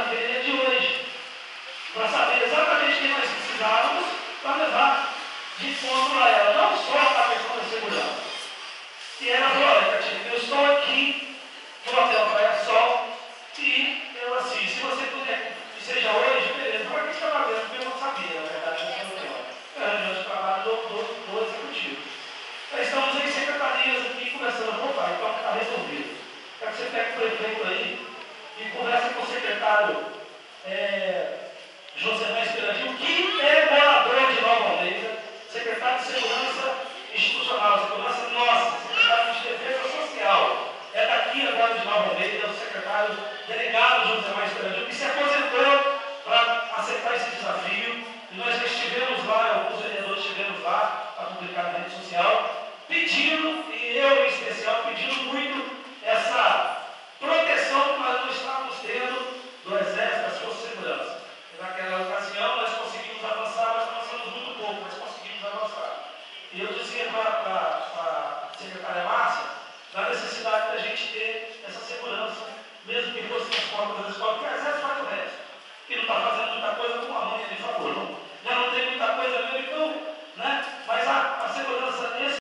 segunda-feira de hoje, para saber exatamente quem nós precisávamos para levar de encontro a ela, não só a questão da segurança. E ela falou: olha, Catinha, eu estou aqui no Hotel Praia Sol e eu assim, se você puder, que seja hoje, beleza, por que você está fazendo? Porque eu não sabia, na verdade, nessa reunião. É a reunião de trabalho do executivo. Nós estamos em secretarias aqui conversando com o pai, então está resolvido. Quero que você pegue o prefeito aí e converse com o secretário José Mais Peradinho, que é morador de Nova Almeida, secretário de Segurança Institucional, Segurança Nossa, secretário de Defesa Social. É daqui agora de Nova Almeida, o secretário delegado José Mais Peradinho, que se aposentou para aceitar esse desafio. E nós já estivemos lá, alguns vereadores estivemos lá para publicar na rede social, pedindo, e eu em especial, pedindo muito